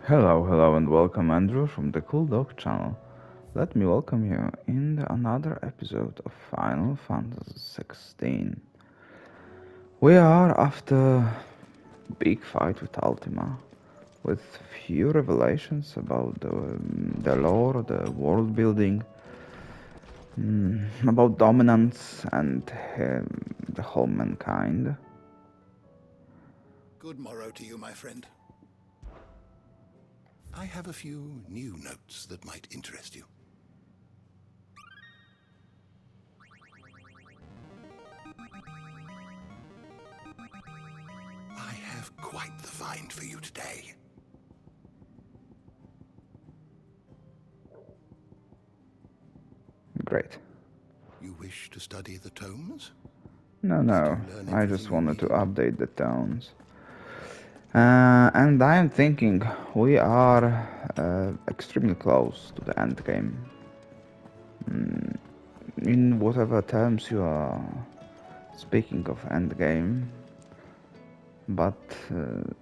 Hello, and welcome, Andrew, from the Cool Dog channel. Let me welcome you in another episode of Final Fantasy XVI. We are after big fight with Ultima, with few revelations about the lore, the world building, about dominance and the whole mankind. Good morrow to you, my friend. I have a few new notes that might interest you. I have quite the find for you today. Great. You wish to study the tomes? Did No, you learn I everything just you wanted to needed? update the tones. And I am thinking we are extremely close to the end game. In whatever terms you are speaking of end game, but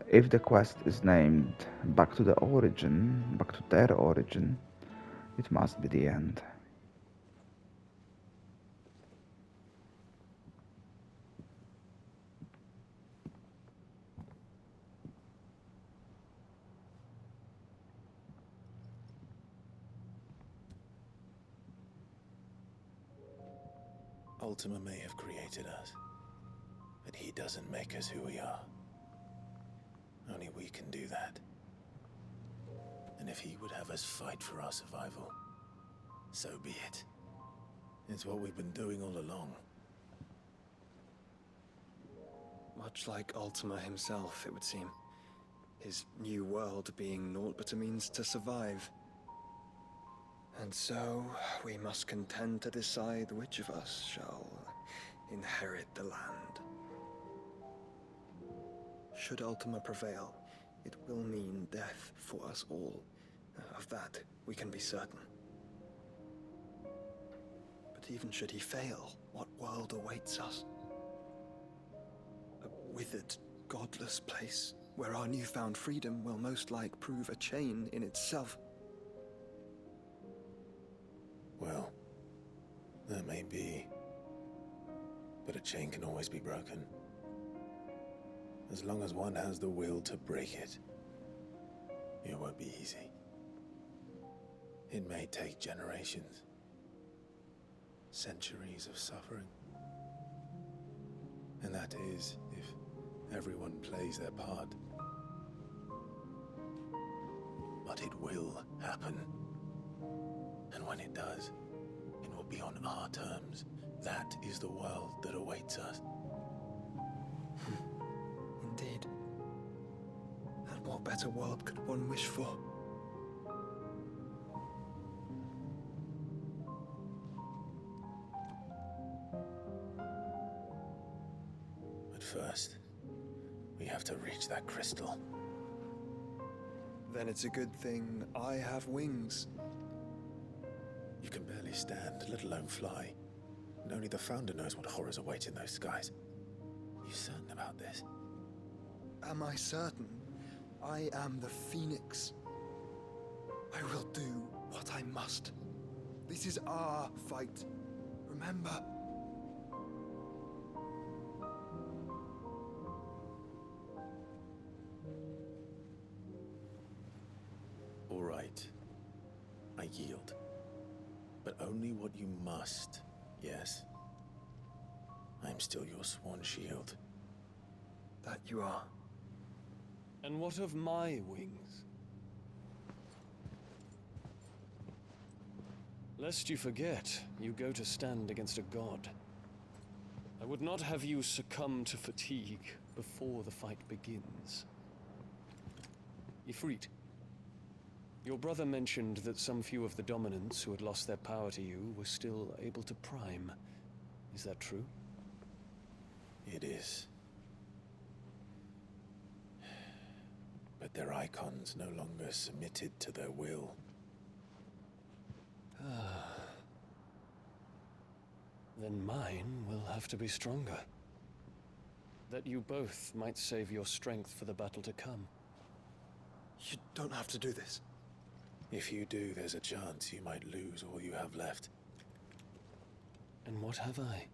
if the quest is named back to the origin, back to their origin, it must be the end. Ultima may have created us, but he doesn't make us who we are. Only we can do that. And if he would have us fight for our survival, so be it. It's what we've been doing all along. Much like Ultima himself, it would seem. His new world being naught but a means to survive. And so, we must contend to decide which of us shall inherit the land. Should Ultima prevail, it will mean death for us all. Of that, we can be certain. But even should he fail, what world awaits us? A withered, godless place where our newfound freedom will most like prove a chain in itself. Well, that may be. But a chain can always be broken. As long as one has the will to break it. It won't be easy. It may take generations. Centuries of suffering. And that is if everyone plays their part. But it will happen. And when it does, it will be on our terms. That is the world that awaits us. Indeed. And what better world could one wish for? But first, we have to reach that crystal. Then it's a good thing I have wings. You can barely stand, let alone fly. And only the Founder knows what horrors await in those skies. Are you certain about this? Am I certain? I am the Phoenix. I will do what I must. This is our fight. Remember? All right. I yield. But only what you must, yes? I am still your sworn shield. That you are. And what of my wings? Lest you forget, you go to stand against a god. I would not have you succumb to fatigue before the fight begins. Ifrit, your brother mentioned that some few of the dominants who had lost their power to you were still able to prime. Is that true? It is. But their icons no longer submitted to their will. Then mine will have to be stronger. That you both might save your strength for the battle to come. You don't have to do this. If you do, there's a chance you might lose all you have left. And what have I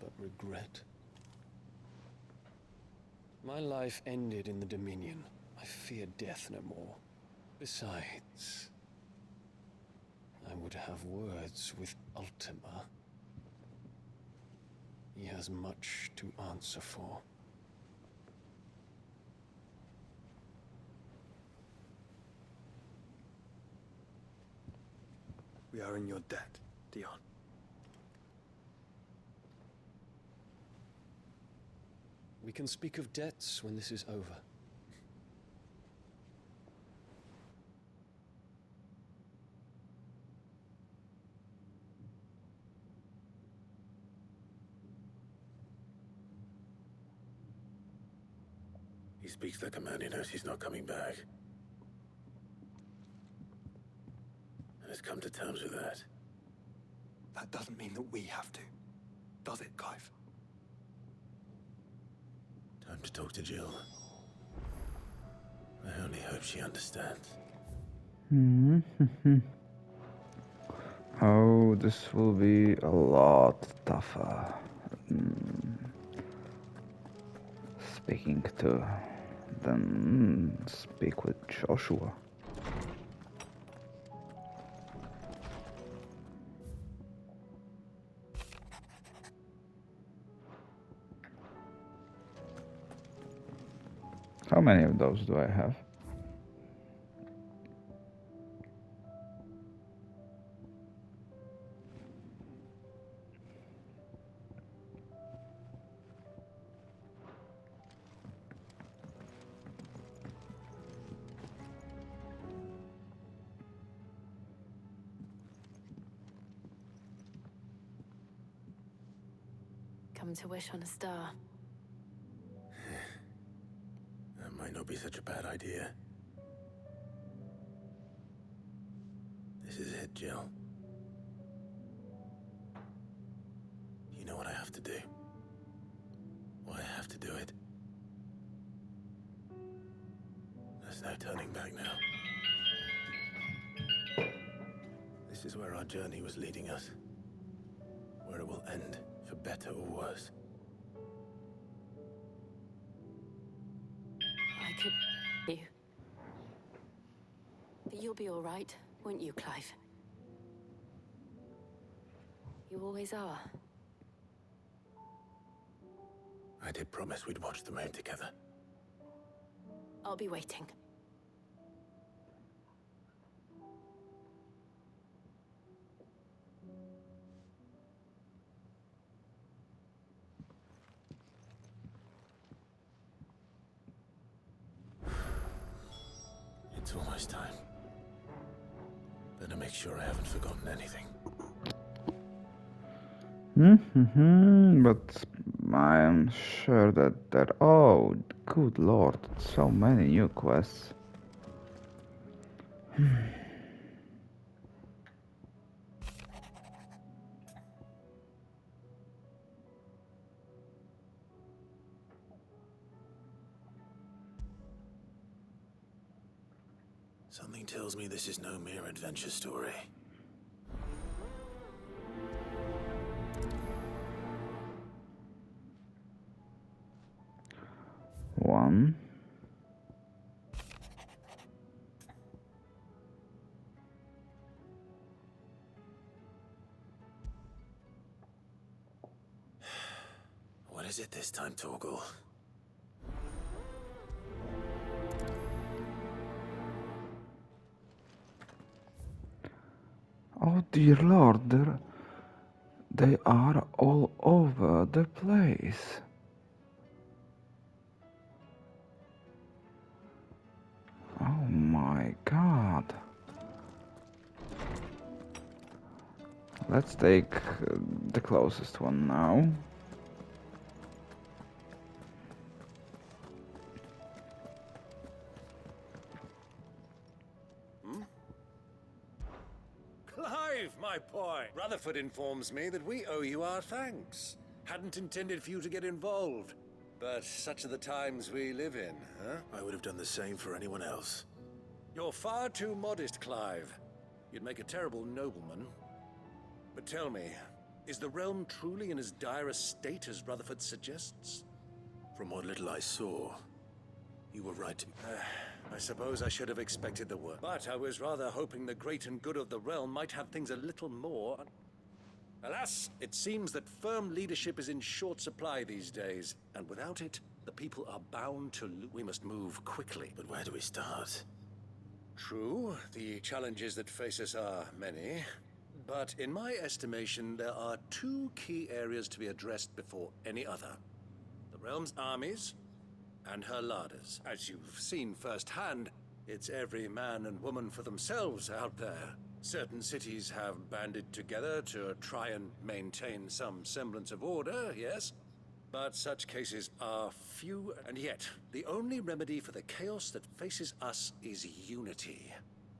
but regret? My life ended in the Dominion. I fear death no more. Besides, I would have words with Ultima. He has much to answer for. We are in your debt, Dion. We can speak of debts when this is over. He speaks like a man who knows he's not coming back. And has come to terms with that. That doesn't mean that we have to, does it, Clive? Time to talk to Jill. I only hope she understands. Oh, this will be a lot tougher. Speaking to them, speak with Joshua. How many of those do I have? Come to wish on a star. That might not be such a bad idea. This is it, Jill. You know what I have to do. Why I have to do it. There's no turning back now. This is where our journey was leading us. Where it will end, for better or worse. I could... you. But you'll be all right, won't you, Clive? You always are. I did promise we'd watch the moon together. I'll be waiting. It's almost time. Better make sure I haven't forgotten anything. But I am sure that oh, good lord, so many new quests. Something tells me this is no mere adventure story. One. What is it this time, Torgal? Oh dear lord, they are all over the place. Oh my god. Let's take the closest one now. Clive, my boy! Rutherford informs me that we owe you our thanks. Hadn't intended for you to get involved. But such are the times we live in, huh? I would have done the same for anyone else. You're far too modest, Clive. You'd make a terrible nobleman. But tell me, is the realm truly in as dire a state as Rutherford suggests? From what little I saw, you were right. I suppose I should have expected the worst. But I was rather hoping the great and good of the realm might have things a little more. Alas, it seems that firm leadership is in short supply these days, and without it, the people are bound to lose. We must move quickly. But where do we start? True, the challenges that face us are many, but in my estimation, there are two key areas to be addressed before any other. The realm's armies and her larders. As you've seen firsthand, it's every man and woman for themselves out there. Certain cities have banded together to try and maintain some semblance of order, yes? But such cases are few, and yet, the only remedy for the chaos that faces us is unity.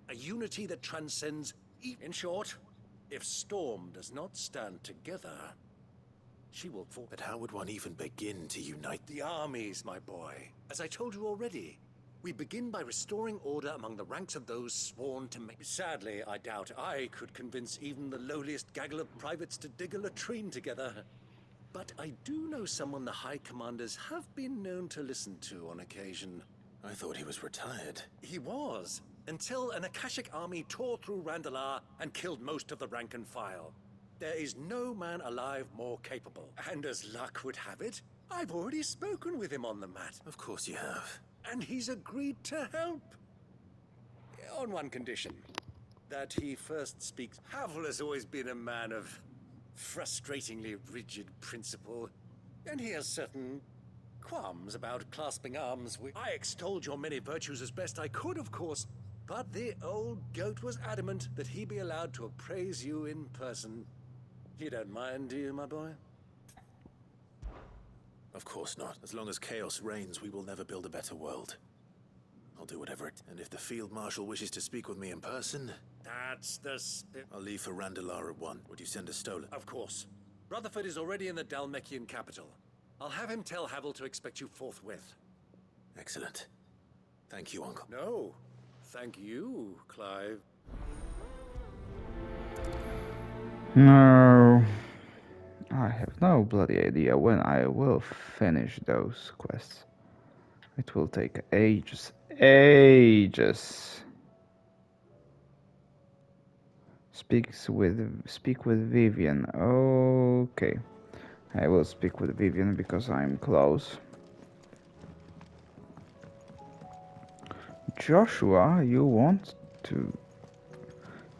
A unity that transcends In short, if Storm does not stand together, she will fall. But how would one even begin to unite The armies, my boy. As I told you already, we begin by restoring order among the ranks of those sworn to make. Sadly, I doubt I could convince even the lowliest gaggle of privates to dig a latrine together. But I do know someone the High Commanders have been known to listen to on occasion. I thought he was retired. He was, until an Akashic army tore through Randalar and killed most of the rank and file. There is no man alive more capable. And as luck would have it, I've already spoken with him on the matter. Of course you have. And he's agreed to help. On one condition. That he first speaks. Havel has always been a man of frustratingly rigid principle. And he has certain qualms about clasping arms with. I extolled your many virtues as best I could, of course. But the old goat was adamant that he be allowed to appraise you in person. You don't mind, do you, my boy? Of course not. As long as chaos reigns, we will never build a better world. I'll do whatever it... And if the Field Marshal wishes to speak with me in person... That's the spirit. I'll leave for Randalar at 1. Would you send a stolen? Of course. Rutherford is already in the Dalmekian capital. I'll have him tell Havel to expect you forthwith. Excellent. Thank you, Uncle. No. Thank you, Clive. No. I have no bloody idea when I will finish those quests. It will take ages. Ages. Speak with Vivian. Okay. I will speak with Vivian because I'm close. Joshua, you want to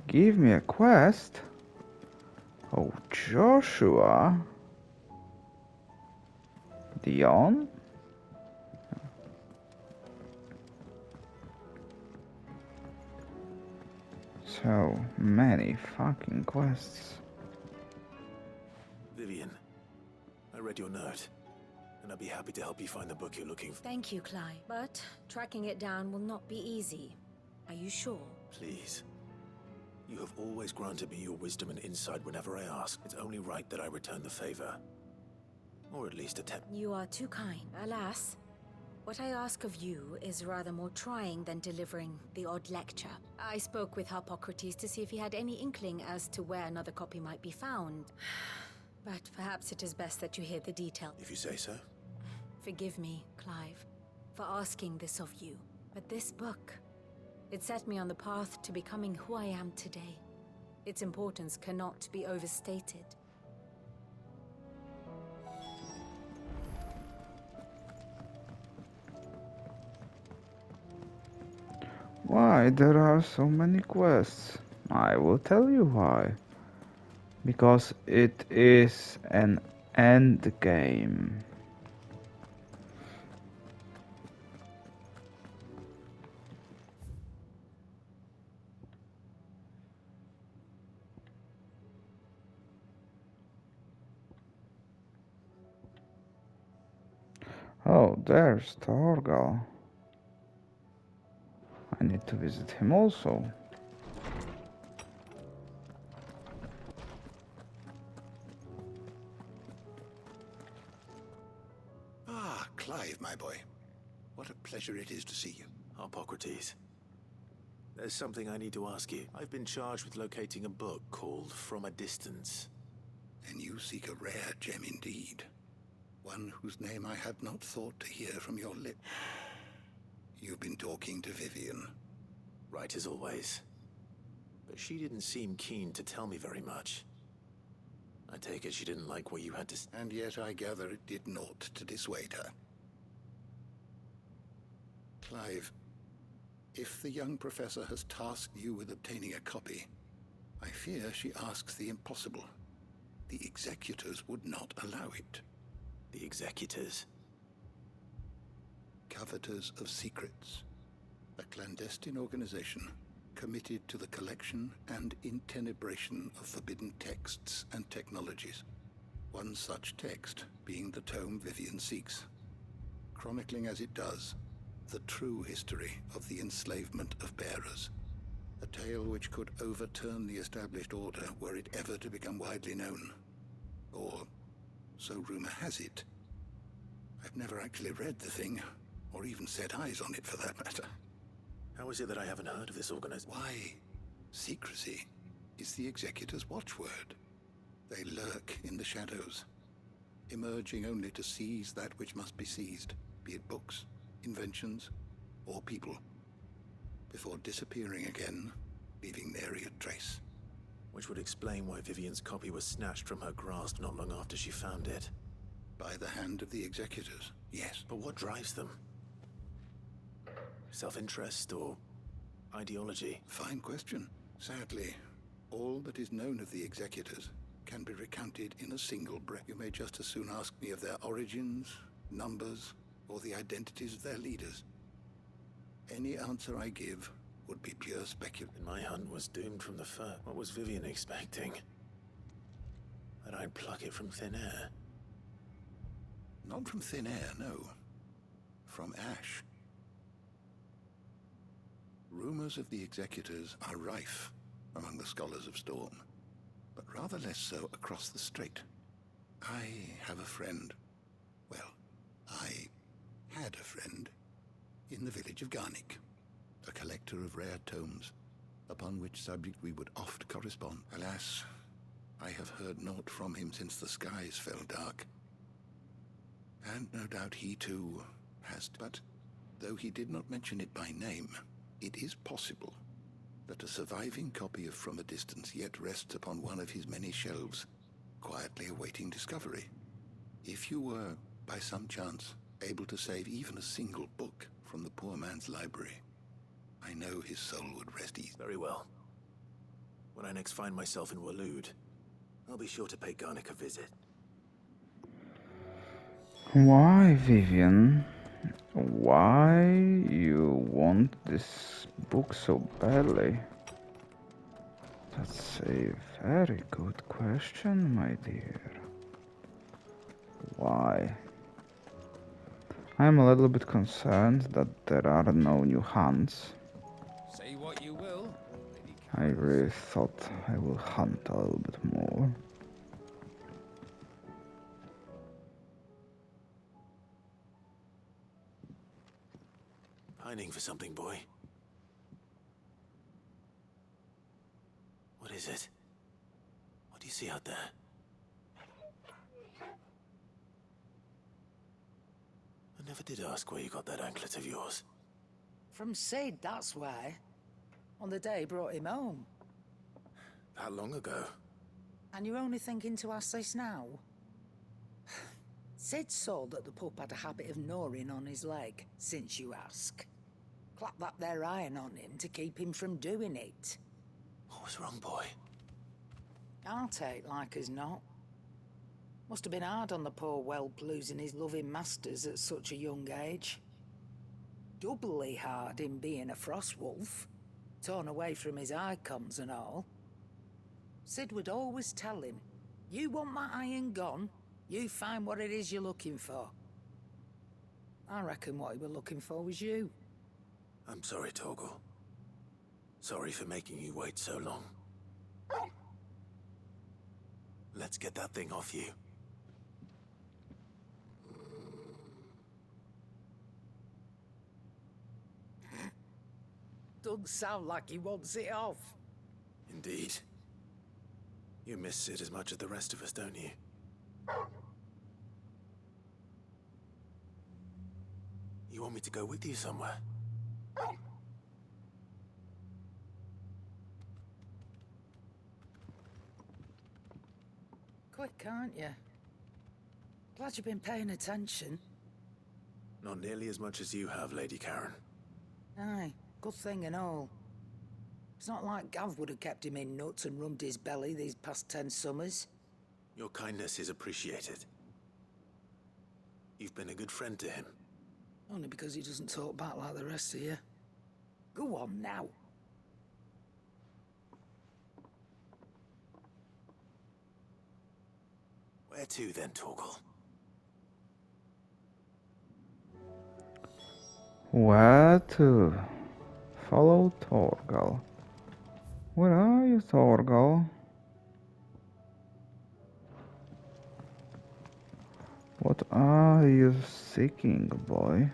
give me a quest? Oh, Joshua? Dion? So many fucking quests. Vivian, I read your note, and I'd be happy to help you find the book you're looking for. Thank you, Clive. But tracking it down will not be easy. Are you sure? Please. You have always granted me your wisdom and insight whenever I ask. It's only right that I return the favor. Or at least attempt. You are too kind. Alas, what I ask of you is rather more trying than delivering the odd lecture. I spoke with Harpocrates to see if he had any inkling as to where another copy might be found. But perhaps it is best that you hear the detail. If you say so. Forgive me, Clive, for asking this of you. But this book, it set me on the path to becoming who I am today. Its importance cannot be overstated. Why there are so many quests? I will tell you why. Because it is an end game. Oh, there's Torgal. I need to visit him also. Ah, Clive, my boy. What a pleasure it is to see you. Harpocrates. There's something I need to ask you. I've been charged with locating a book called From a Distance. Then you seek a rare gem indeed. One whose name I had not thought to hear from your lips. You've been talking to Vivian. Right as always. But she didn't seem keen to tell me very much. I take it she didn't like what you had to say. And yet I gather it did naught to dissuade her. Clive, if the young professor has tasked you with obtaining a copy, I fear she asks the impossible. The executors would not allow it. The executors? Coveters of Secrets. A clandestine organization committed to the collection and intenebration of forbidden texts and technologies. One such text being the tome Vivian seeks, chronicling as it does the true history of the enslavement of bearers. A tale which could overturn the established order were it ever to become widely known. Or, so rumor has it. I've never actually read the thing, or even set eyes on it for that matter. How is it that I haven't heard of this organization? Why? Secrecy is the executor's watchword. They lurk in the shadows, emerging only to seize that which must be seized, be it books, inventions, or people, before disappearing again, leaving nary a trace. Which would explain why Vivian's copy was snatched from her grasp not long after she found it. By the hand of the executors, yes. But what drives them? Self-interest or ideology? Fine question. Sadly, all that is known of the executors can be recounted in a single breath. You may just as soon ask me of their origins, numbers, or the identities of their leaders. Any answer I give would be pure speculation. My hunt was doomed from the first. What was Vivian expecting? That I'd pluck it from thin air? Not from thin air, no. From ash. Rumors of the executors are rife among the scholars of Storm, but rather less so across the strait. I have a friend. Well, I had a friend in the village of Garnick, a collector of rare tomes, upon which subject we would oft correspond. Alas, I have heard naught from him since the skies fell dark. And no doubt he too has. But though he did not mention it by name, it is possible that a surviving copy of From a Distance yet rests upon one of his many shelves, quietly awaiting discovery. If you were, by some chance, able to save even a single book from the poor man's library, I know his soul would rest easy. Very well. When I next find myself in Waloed, I'll be sure to pay Garnick a visit. Why, Vivian? Why you want this book so badly? That's a very good question, my dear. Why? I'm a little bit concerned that there are no new hunts. Say what you will. I really thought I will hunt a little bit more. Pining for something, boy. What is it? What do you see out there? I never did ask where you got that anklet of yours. From Sid, that's why. On the day he brought him home. That long ago? And you're only thinking to ask this now? Sid saw that the pup had a habit of gnawing on his leg, since you ask. Clap that there iron on him to keep him from doing it. What was wrong, boy? I'll take like as not. Must have been hard on the poor whelp losing his loving masters at such a young age. Doubly hard in being a frost wolf, torn away from his icons and all. Sid would always tell him, you want my iron gone, you find what it is you're looking for. I reckon what he were looking for was you. I'm sorry, Torgal. Sorry for making you wait so long. Let's get that thing off you. Doesn't sound like he wants it off. Indeed. You miss Sid as much as the rest of us, don't you? You want me to go with you somewhere? Quick, can't you? Glad you've been paying attention. Not nearly as much as you have, Lady Karen. Aye, good thing and all. It's not like Gav would have kept him in nuts and rubbed his belly these past 10 summers. Your kindness is appreciated. You've been a good friend to him. Only because he doesn't talk back like the rest of you. Go on now. Where to then, Torgal? Where to? Follow Torgal. Where are you, Torgal? What are you seeking, boy?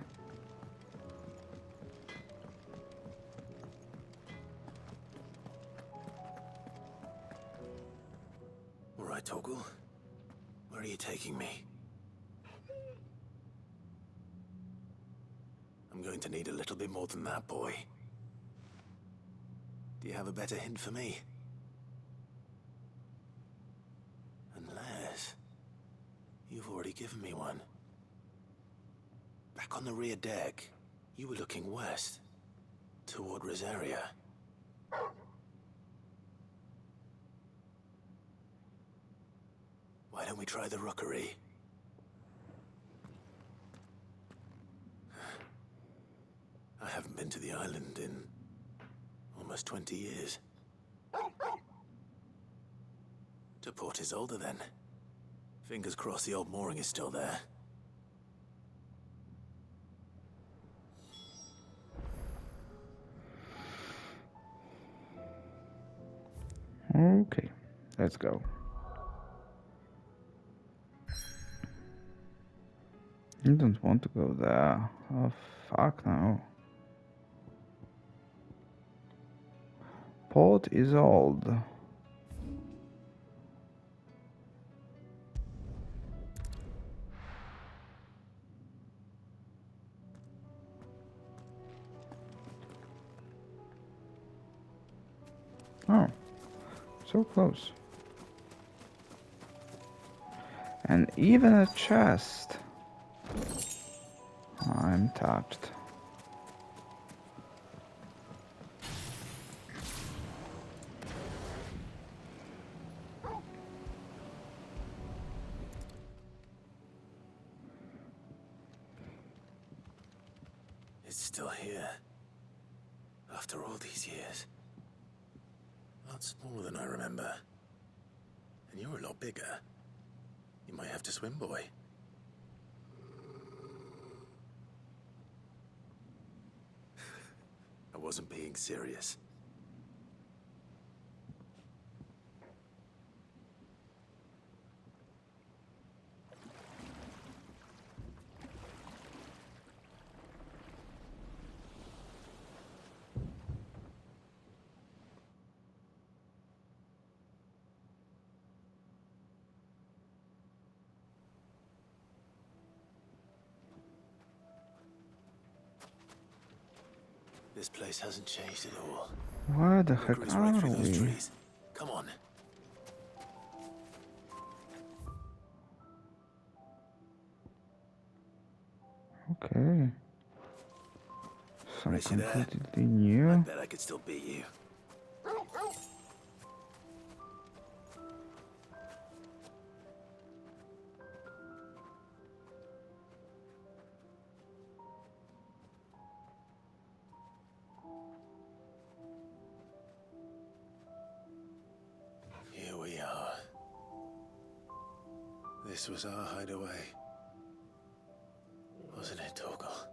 All right, Torgal. Where are you taking me? I'm going to need a little bit more than that, boy. Do you have a better hint for me? Unless... you've already given me one. Back on the rear deck, you were looking west, toward Rosaria. Why don't we try the rookery? I haven't been to the island in almost 20 years. To Port Isolde, then. Fingers crossed the old mooring is still there. Okay, let's go. I don't want to go there. Oh, fuck no. Port is old. Oh, so close. And even a chest. I'm touched. It's still here. After all these years. A lot smaller than I remember. And you're a lot bigger. You might have to swim, boy. I wasn't being serious. This place hasn't changed at all. Where the We'll heck cruise right are through those we? trees. Come on. Okay. Some Race you there? completely I new. bet I could still beat you. Here we are. This was our hideaway. Wasn't it, Torgal?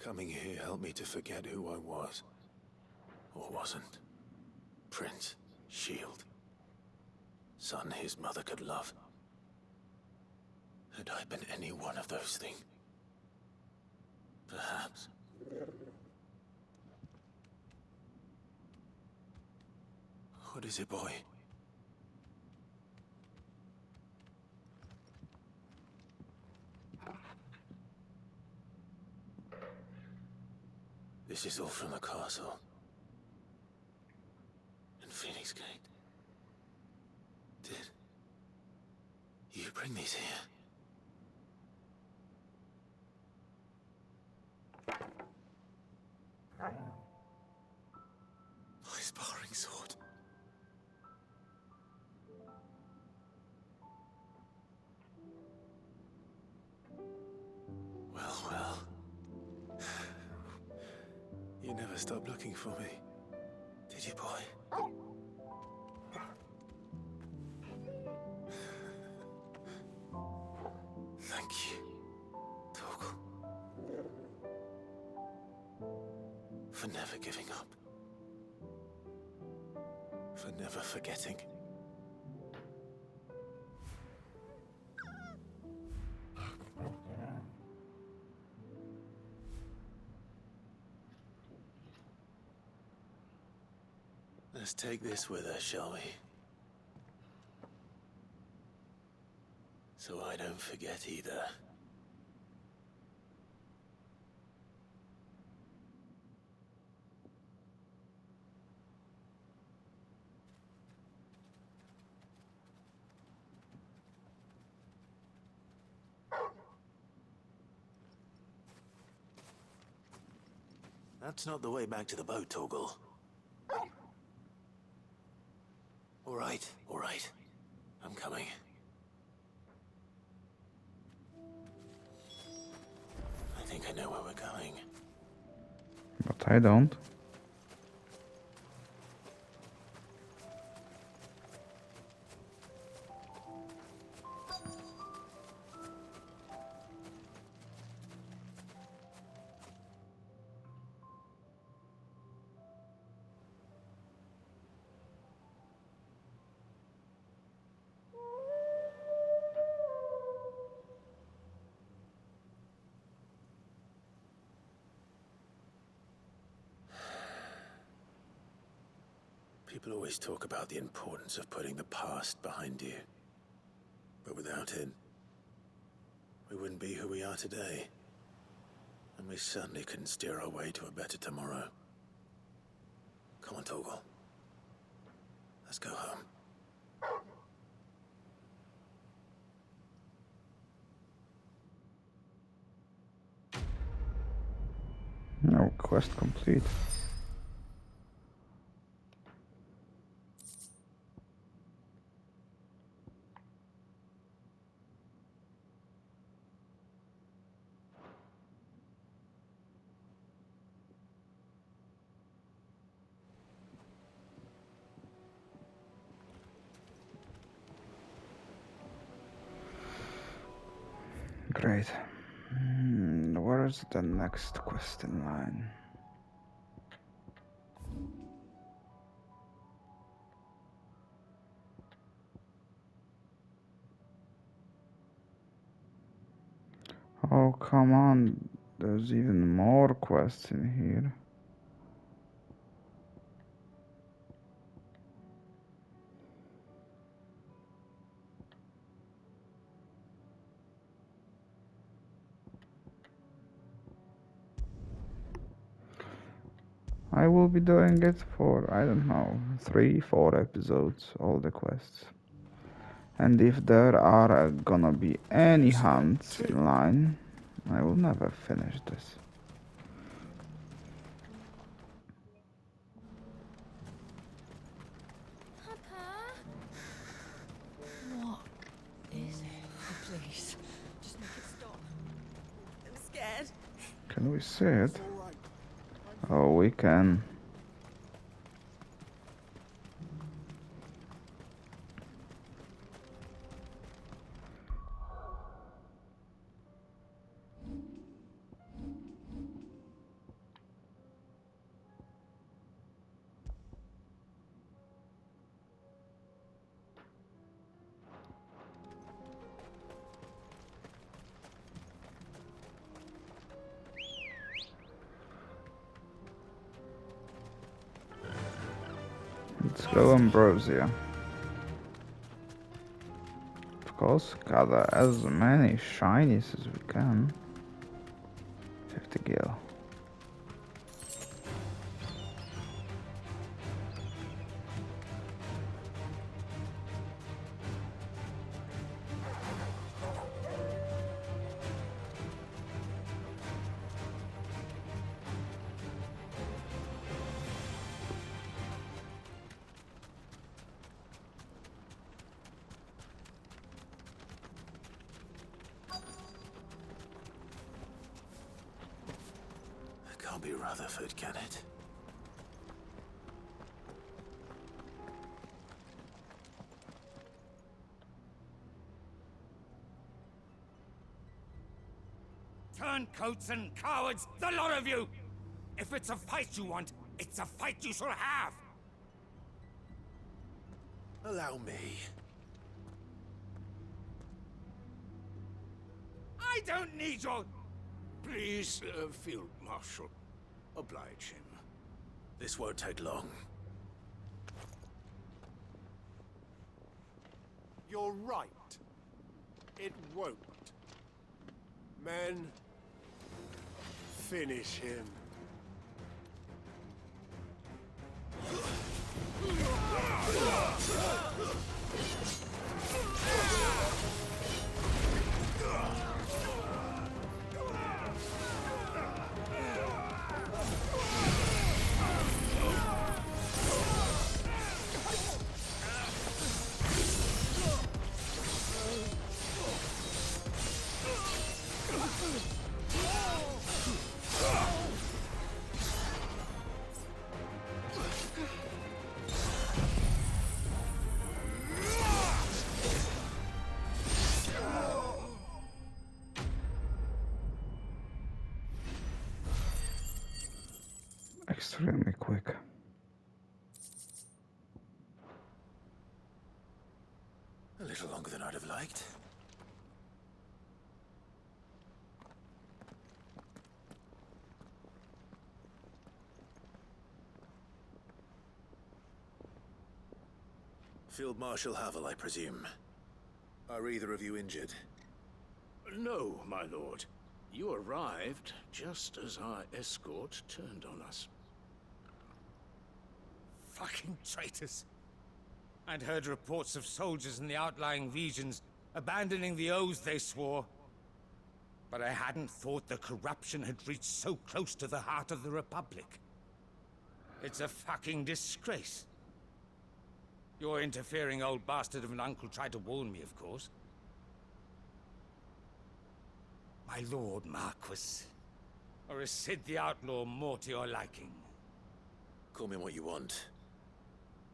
Coming here helped me to forget who I was. Or wasn't. Prince, shield. Son his mother could love. Had I been any one of those things? Perhaps. What is it, boy? This is all from the castle. And Phoenix Gate. Did you bring these here? My sparring sword. Well, well. You never stopped looking for me, did you, boy? Thank you, Torgal, for never giving up, for never forgetting. Let's take this with us, shall we? So I don't forget either. That's not the way back to the boat, Torgal. All right. I'm coming. I think I know where we're going. But I don't. People always talk about the importance of putting the past behind you. But without it, we wouldn't be who we are today. And we certainly couldn't steer our way to a better tomorrow. Come on, Torgal. Let's go home. No, quest complete. Great. Where is the next quest in line? Oh, come on. There's even more quests in here. I will be doing it for, I don't know, 3-4 episodes, all the quests. And if there are gonna be any hunts in line, I will never finish this. Papa? What is it? Oh, please, just make it stop. I'm scared. Can we see it? Oh, we can. Let's go Ambrosia. Of course, gather as many shinies as we can. 50 gil. Can't be Rutherford, can it? Turncoats and cowards, the lot of you! If it's a fight you want, it's a fight you shall have! Allow me. I don't need your... Please, Field Marshal, oblige him. This won't take long. You're right. It won't. Men, finish him. Extremely quick. A little longer than I'd have liked. Field Marshal Havel, I presume. Are either of you injured? No, my lord. You arrived just as our escort turned on us. Fucking traitors. I'd heard reports of soldiers in the outlying regions abandoning the oaths they swore. But I hadn't thought the corruption had reached so close to the heart of the Republic. It's a fucking disgrace. Your interfering old bastard of an uncle tried to warn me, of course. My lord Marquis. Or is Sid the Outlaw more to your liking? Call me what you want.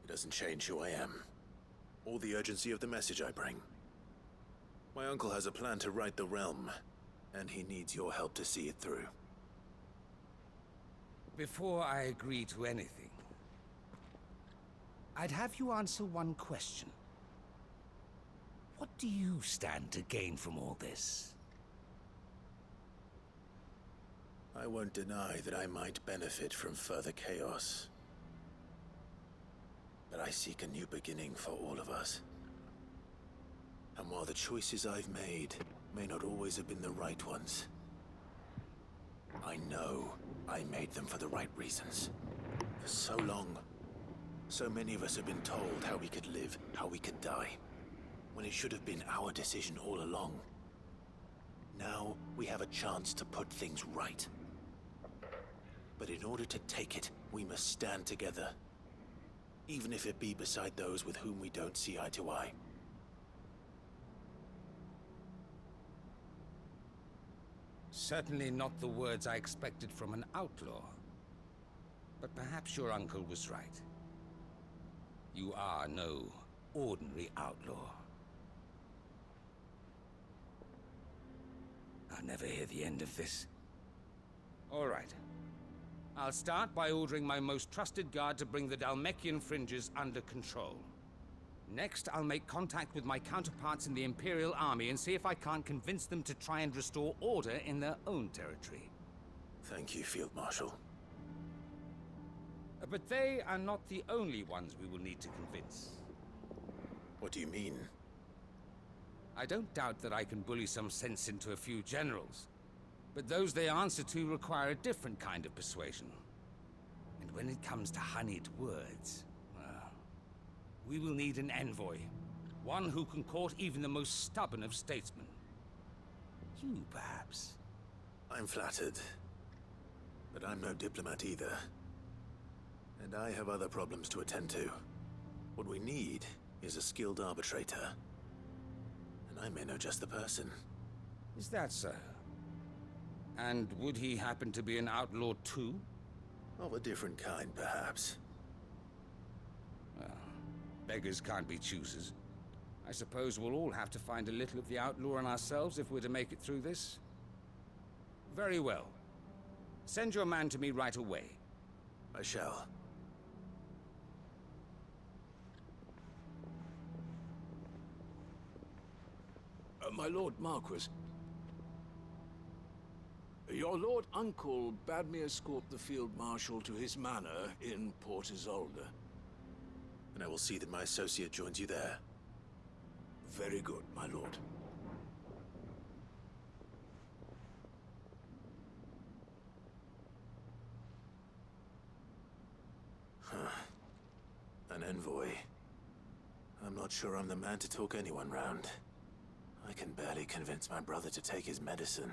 It doesn't change who I am. Or the urgency of the message I bring. My uncle has a plan to right the realm, and he needs your help to see it through. Before I agree to anything, I'd have you answer one question. What do you stand to gain from all this? I won't deny that I might benefit from further chaos. But I seek a new beginning for all of us. And while the choices I've made may not always have been the right ones, I know I made them for the right reasons. For so long, so many of us have been told how we could live, how we could die, when it should have been our decision all along. Now we have a chance to put things right. But in order to take it, we must stand together. Even if it be beside those with whom we don't see eye to eye. Certainly not the words I expected from an outlaw. But perhaps your uncle was right. You are no ordinary outlaw. I'll never hear the end of this. All right. I'll start by ordering my most trusted guard to bring the Dalmekian fringes under control. Next, I'll make contact with my counterparts in the Imperial Army and see if I can't convince them to try and restore order in their own territory. Thank you, Field Marshal. But they are not the only ones we will need to convince. What do you mean? I don't doubt that I can bully some sense into a few generals, but those they answer to require a different kind of persuasion. And when it comes to honeyed words, well, we will need an envoy. One who can court even the most stubborn of statesmen. You, perhaps? I'm flattered. But I'm no diplomat either. And I have other problems to attend to. What we need is a skilled arbitrator. And I may know just the person. Is that so? And would he happen to be an outlaw too? Of a different kind, perhaps. Well, beggars can't be choosers. I suppose we'll all have to find a little of the outlaw in ourselves if we're to make it through this. Very well. Send your man to me right away. I shall. My Lord Marquis. Your Lord Uncle bade me escort the Field Marshal to his manor in Port Isolde. And I will see that my associate joins you there. Very good, my lord. An envoy. I'm not sure I'm the man to talk anyone round. I can barely convince my brother to take his medicine.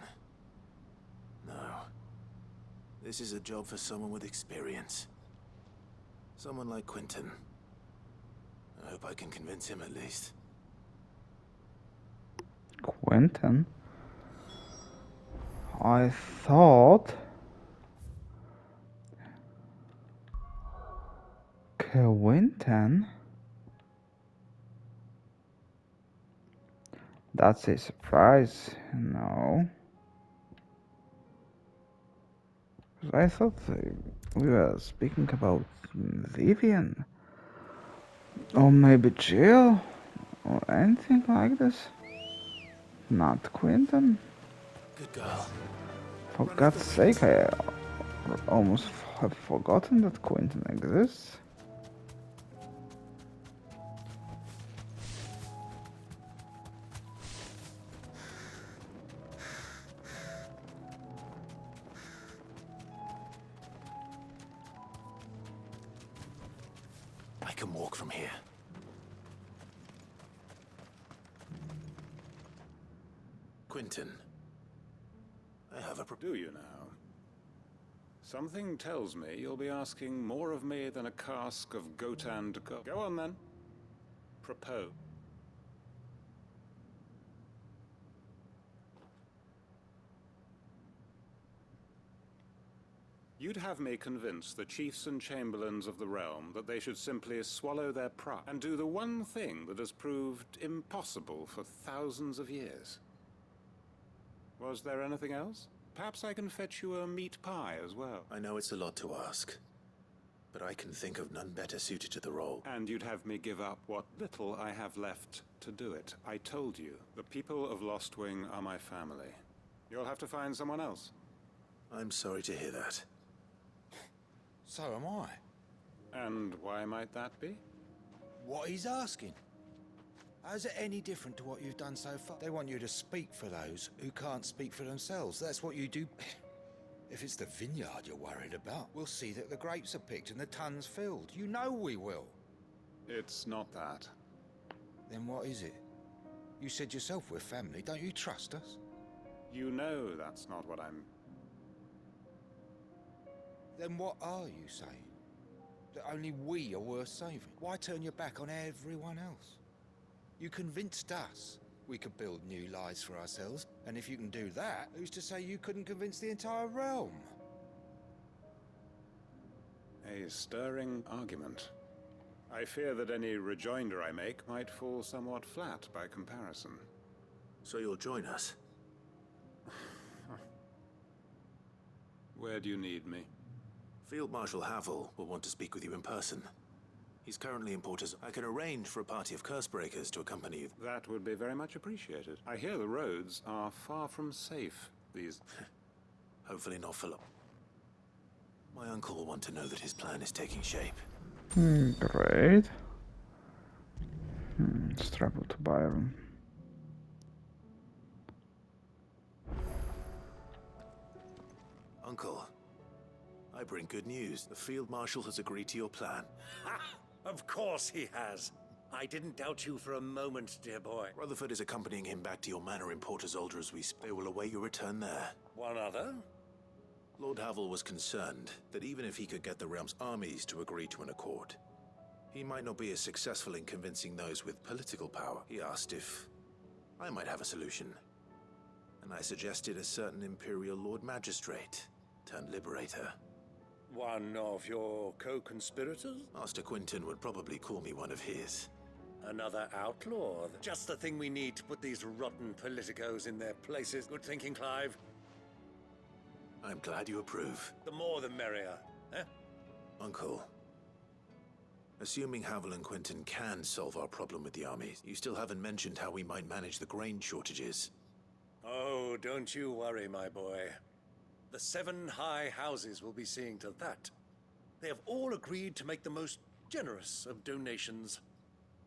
No. This is a job for someone with experience. Someone like Quentin. I hope I can convince him at least. Quentin? I thought... Quentin? That's a surprise, no. I thought we were speaking about Vivian. Or maybe Jill? Or anything like this. Not Quentin. Good girl. For God's sake, I almost have forgotten that Quentin exists. I can walk from here. Quentin. I have a Do you now? Something tells me you'll be asking more of me than a cask of Gotand gold. Go on then. Propose. You'd have me convince the chiefs and chamberlains of the realm that they should simply swallow their pride and do the one thing that has proved impossible for thousands of years. Was there anything else? Perhaps I can fetch you a meat pie as well. I know it's a lot to ask, but I can think of none better suited to the role. And you'd have me give up what little I have left to do it. I told you, the people of Lostwing are my family. You'll have to find someone else. I'm sorry to hear that. So am I. And why might that be? What he's asking. How's it any different to what you've done so far? They want you to speak for those who can't speak for themselves. That's what you do. If it's the vineyard you're worried about, we'll see that the grapes are picked and the tons filled. You know we will. It's not that. Then what is it? You said yourself we're family. Don't you trust us? You know that's not what I'm... Then what are you saying? That only we are worth saving? Why turn your back on everyone else? You convinced us we could build new lives for ourselves, and if you can do that, who's to say you couldn't convince the entire realm? A stirring argument. I fear that any rejoinder I make might fall somewhat flat by comparison. So you'll join us? Where do you need me? Field Marshal Havel will want to speak with you in person. He's currently in Porters. I can arrange for a party of Cursebreakers to accompany you. That would be very much appreciated. I hear the roads are far from safe these... Hopefully not for long. My uncle will want to know that his plan is taking shape. Great. Let's travel to Byron. Uncle, I bring good news. The Field Marshal has agreed to your plan. Ha! Of course he has. I didn't doubt you for a moment, dear boy. Rutherford is accompanying him back to your manor in Port Isolde as we speak. They will await your return there. One other? Lord Havel was concerned that even if he could get the realm's armies to agree to an accord, he might not be as successful in convincing those with political power. He asked if I might have a solution, and I suggested a certain Imperial Lord Magistrate turned Liberator. One of your co-conspirators? Master Quinton would probably call me one of his. Another outlaw? Just the thing we need to put these rotten politicos in their places. Good thinking, Clive. I'm glad you approve. The more the merrier, eh? Uncle, assuming Havel and Quinton can solve our problem with the armies, you still haven't mentioned how we might manage the grain shortages. Oh, don't you worry, my boy. The 7 high houses will be seeing to that. They have all agreed to make the most generous of donations.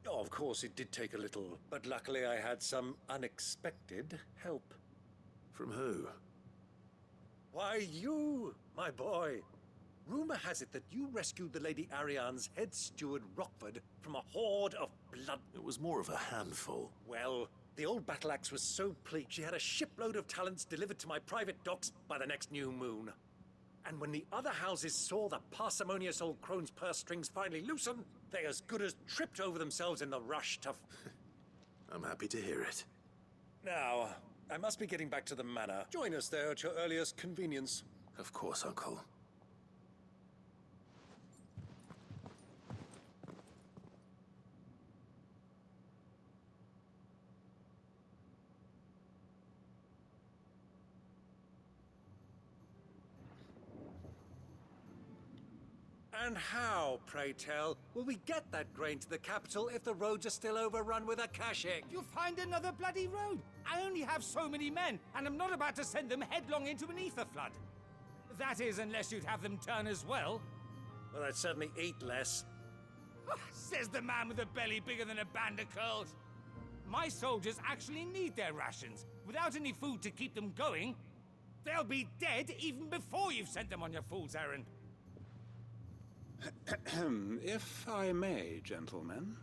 Oh, of course, it did take a little, but luckily I had some unexpected help. From who? Why, you, my boy. Rumor has it that you rescued the Lady Ariane's head steward, Rockford, from a horde of blood. It was more of a handful. Well, the old battle axe was so pleased she had a shipload of talents delivered to my private docks by the next new moon. And when the other houses saw the parsimonious old crone's purse strings finally loosen, they as good as tripped over themselves in the rush to... I'm happy to hear it. Now, I must be getting back to the manor. Join us there at your earliest convenience. Of course, Uncle. And how, pray tell, will we get that grain to the capital if the roads are still overrun with Akashic? You'll find another bloody road. I only have so many men, and I'm not about to send them headlong into an ether flood. That is, unless you'd have them turn as well. Well, I'd certainly eat less. Says the man with a belly bigger than a band of curls. My soldiers actually need their rations. Without any food to keep them going, they'll be dead even before you've sent them on your fool's errand. If I may, gentlemen,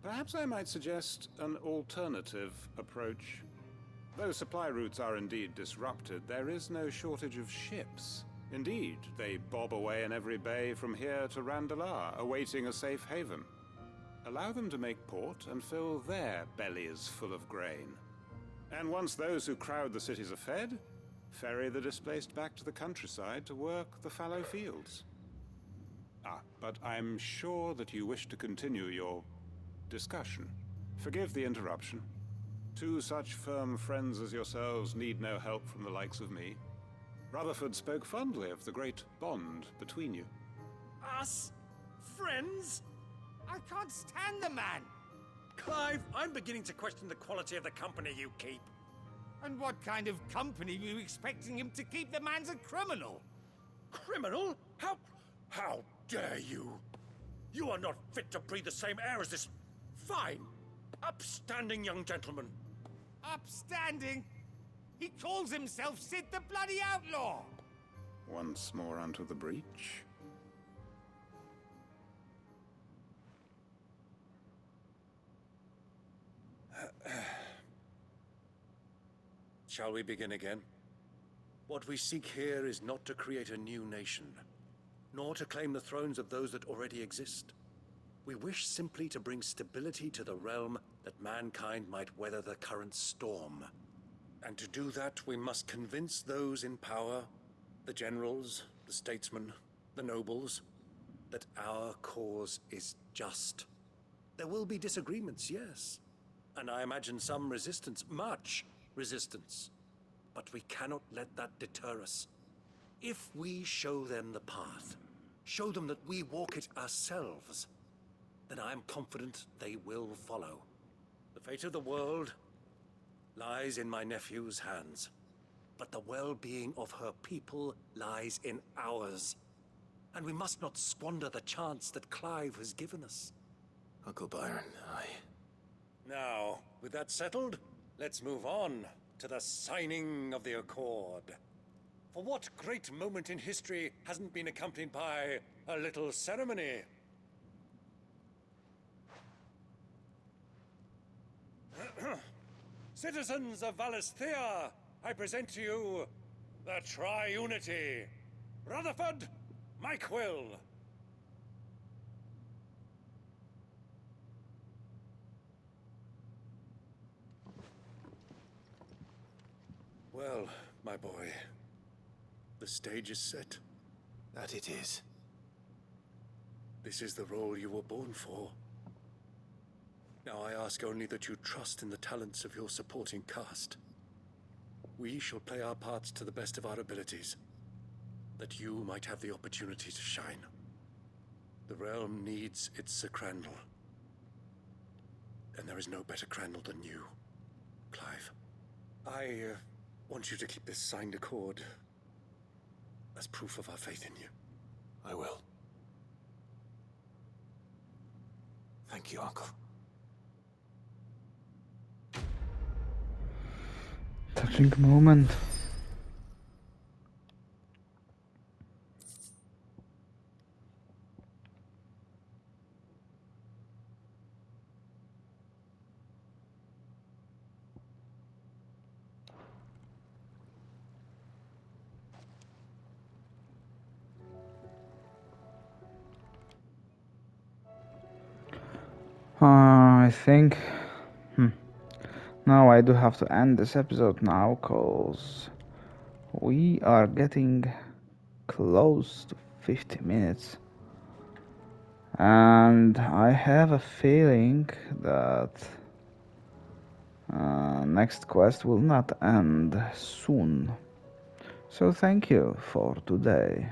perhaps I might suggest an alternative approach. Though supply routes are indeed disrupted, there is no shortage of ships. Indeed, they bob away in every bay from here to Randalar, awaiting a safe haven. Allow them to make port and fill their bellies full of grain. And once those who crowd the cities are fed, ferry the displaced back to the countryside to work the fallow fields. But I'm sure that you wish to continue your discussion. Forgive the interruption. 2 such firm friends as yourselves need no help from the likes of me. Rutherford spoke fondly of the great bond between you. Us? Friends? I can't stand the man! Clive, I'm beginning to question the quality of the company you keep. And what kind of company were you expecting him to keep? The man's a criminal! Criminal? How dare you? You are not fit to breathe the same air as this fine, upstanding young gentleman. Upstanding? He calls himself Sid the Bloody Outlaw! Once more onto the breach. Shall we begin again? What we seek here is not to create a new nation, nor to claim the thrones of those that already exist. We wish simply to bring stability to the realm that mankind might weather the current storm. And to do that, we must convince those in power, the generals, the statesmen, the nobles, that our cause is just. There will be disagreements, yes, and I imagine some resistance, much resistance. But we cannot let that deter us. If we show them the path, show them that we walk it ourselves, then I am confident they will follow. The fate of the world lies in my nephew's hands, but the well-being of her people lies in ours. and we must not squander the chance that Clive has given us. Uncle Byron, Now, with that settled, let's move on to the signing of the Accord. For what great moment in history hasn't been accompanied by a little ceremony? Citizens of Valisthea, I present to you the Triunity. Rutherford, Mike Will. Well, my boy, the stage is set. that it is. This is the role you were born for. Now I ask only that you trust in the talents of your supporting cast. We shall play our parts to the best of our abilities, that you might have the opportunity to shine. The realm needs its Sir Crandall, and there is no better Crandall than you, Clive. I want you to keep this signed accord as proof of our faith in you. I will. Thank you, Uncle. Touching moment. I think now I do have to end this episode now, cause we are getting close to 50 minutes, and I have a feeling that next quest will not end soon. So thank you for today.